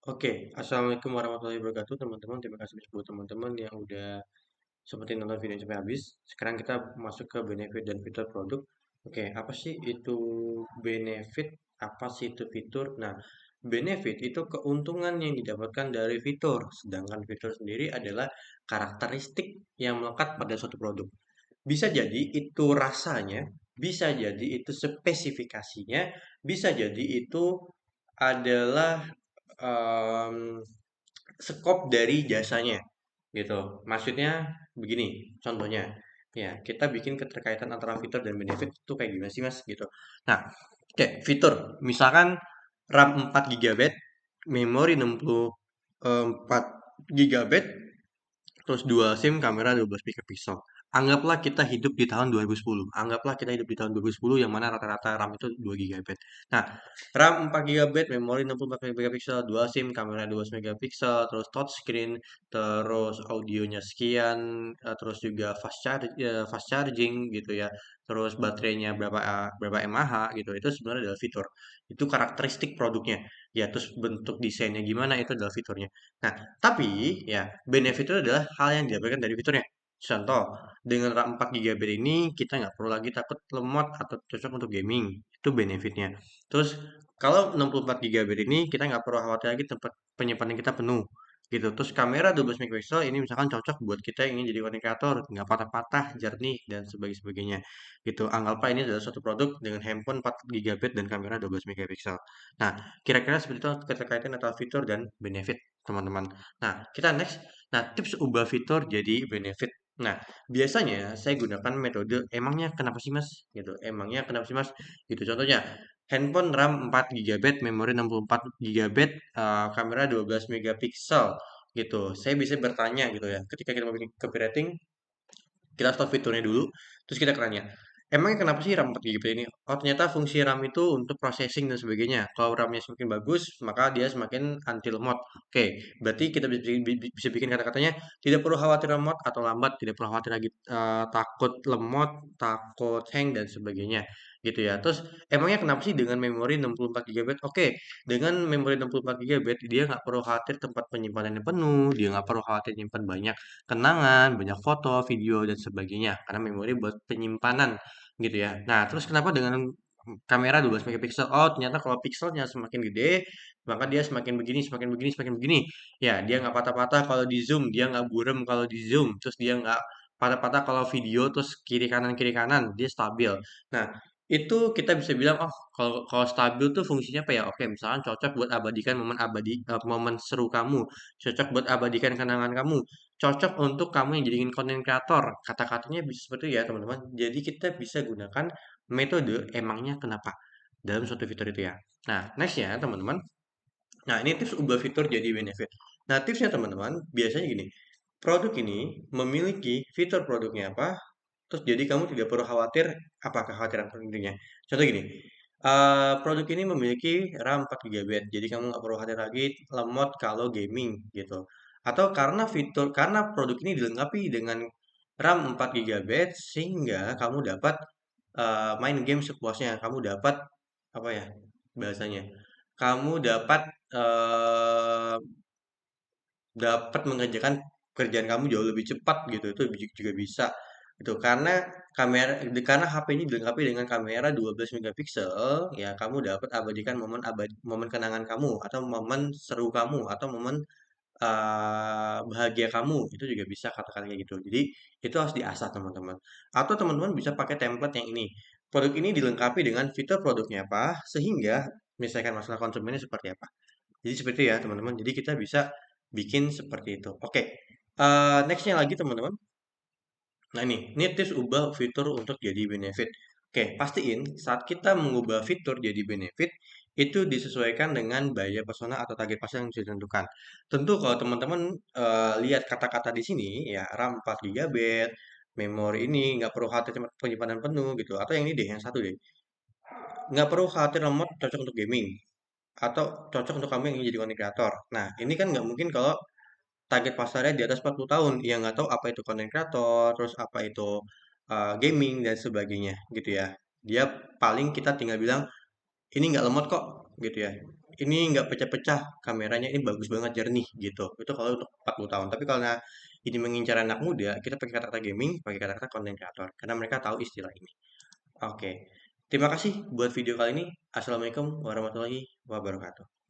Oke, assalamualaikum warahmatullahi wabarakatuh teman-teman. Terima kasih buat teman-teman yang udah sempetin nonton video sampai habis. Sekarang kita masuk ke benefit dan fitur produk. Oke, apa sih itu benefit? Apa sih itu fitur? Nah, benefit itu keuntungan yang didapatkan dari fitur, sedangkan fitur sendiri adalah karakteristik yang melekat pada suatu produk. Bisa jadi itu rasanya, bisa jadi itu spesifikasinya, bisa jadi itu adalah em, skop dari jasanya gitu. Maksudnya begini, contohnya ya kita bikin keterkaitan antara fitur dan benefit itu kayak gimana sih Mas gitu. Nah, kayak fitur misalkan RAM 4 GB, memori 64 GB, terus dual SIM, kamera 12 megapiksel. Anggaplah kita hidup di tahun 2010. Anggaplah kita hidup di tahun 2010 yang mana rata-rata RAM itu 2 GB. Nah, RAM 4 GB, memori 64 megapiksel, dual SIM, kamera 12 megapiksel, terus touchscreen, terus audionya sekian, terus juga fast charging gitu ya. Terus baterainya berapa mAh gitu. Itu sebenarnya adalah fitur. Itu karakteristik produknya. Ya, terus bentuk desainnya gimana itu adalah fiturnya. Nah, tapi ya benefit itu adalah hal yang didapatkan dari fiturnya. Contoh, dengan RAM 4 GB ini kita nggak perlu lagi takut lemot atau cocok untuk gaming. Itu benefitnya. Terus kalau 64 GB ini kita nggak perlu khawatir lagi tempat penyimpanan kita penuh gitu. Terus kamera 12 megapiksel ini misalkan cocok buat kita yang ingin jadi content creator, nggak patah-patah, jernih dan sebagainya gitu. Anggaplah ini adalah suatu produk dengan handphone 4 GB dan kamera 12 megapiksel. Nah, kira-kira seperti itu keterkaitan antara fitur dan benefit teman-teman. Nah, kita next. Nah, tips ubah fitur jadi benefit. Nah, biasanya saya gunakan metode emangnya kenapa sih Mas? Gitu. Emangnya kenapa sih Mas? Gitu. Contohnya, handphone RAM 4 GB, memori 64 GB, kamera 12 megapiksel gitu. Saya bisa bertanya gitu ya. Ketika kita mau bikin copywriting, kita stop fiturnya dulu, terus kita tanya, emangnya kenapa sih RAM 4 GB ini? Oh, ternyata fungsi RAM itu untuk processing dan sebagainya. Kalau RAM-nya semakin bagus, maka dia semakin anti lemot. Oke, berarti kita bisa bikin kata-katanya, tidak perlu khawatir lemot atau lambat, tidak perlu khawatir lagi takut lemot, takut hang dan sebagainya. Gitu ya. Terus emangnya kenapa sih dengan memori 64 GB? Oke, dengan memori 64 GB dia nggak perlu khawatir tempat penyimpanannya penuh, dia nggak perlu khawatir nyimpan banyak kenangan, banyak foto, video, dan sebagainya. Karena memori buat penyimpanan gitu ya. Nah, terus kenapa dengan kamera 12 megapiksel? Oh, ternyata kalau pikselnya semakin gede, maka dia semakin begini, semakin begini, semakin begini. Ya, dia nggak patah-patah kalau di zoom, dia nggak burem kalau di zoom, terus dia nggak patah-patah kalau video, terus kiri kanan, dia stabil. Nah, itu kita bisa bilang, oh, kalau kalau stabil tuh fungsinya apa ya? Oke, misalkan cocok buat abadikan momen seru kamu, cocok buat abadikan kenangan kamu, cocok untuk kamu yang jadiin konten kreator. Kata-katanya bisa seperti itu ya, teman-teman. Jadi kita bisa gunakan metode emangnya kenapa dalam suatu fitur itu ya. Nah, next ya, teman-teman. Nah, ini tips ubah fitur jadi benefit. Nah, tipsnya teman-teman, biasanya gini. Produk ini memiliki fitur produknya apa, terus jadi kamu tidak perlu khawatir apa kekhawatiran tentunya. Contoh gini, produk ini memiliki RAM 4 GB, jadi kamu nggak perlu khawatir lagi lemot kalau gaming gitu. Atau karena produk ini dilengkapi dengan RAM 4 GB sehingga kamu dapat main game sepuasnya. Kamu dapat apa ya bahasanya? Kamu dapat mengerjakan kerjaan kamu jauh lebih cepat gitu. Itu juga bisa gitu. Karena HP ini dilengkapi dengan kamera 12 megapiksel, ya kamu dapat abadikan momen kenangan kamu atau momen seru kamu atau momen bahagia kamu, itu juga bisa kata-kata kayak gitu. Jadi itu harus diasah teman-teman. Atau teman-teman bisa pakai template yang ini. Produk ini dilengkapi dengan fitur produknya apa, sehingga menyelesaikan masalah konsumennya seperti apa. Jadi seperti itu ya teman-teman. Jadi kita bisa bikin seperti itu. Oke, nextnya lagi teman-teman. Nah ini tips ubah fitur untuk jadi benefit. Oke, pastiin saat kita mengubah fitur jadi benefit, itu disesuaikan dengan budget persona atau target pasar yang sudah ditentukan. Tentu kalau teman-teman lihat kata-kata di sini, ya RAM 4 GB, memori ini nggak perlu khawatir penyimpanan penuh gitu. Atau yang ini deh, yang satu deh. Nggak perlu khawatir remote cocok untuk gaming. Atau cocok untuk kamu yang ingin jadi content creator. Nah, ini kan nggak mungkin kalau target pasarnya di atas 40 tahun yang nggak tahu apa itu content creator, terus apa itu gaming dan sebagainya gitu ya. Dia paling kita tinggal bilang ini nggak lemot kok gitu ya. ini nggak pecah-pecah kameranya, ini bagus banget jernih gitu. Itu kalau untuk 40 tahun. Tapi karena ini mengincar anak muda, kita pakai kata-kata gaming, pakai kata-kata konten kreator karena mereka tahu istilah ini. Oke. Terima kasih buat video kali ini. Assalamualaikum warahmatullahi wabarakatuh.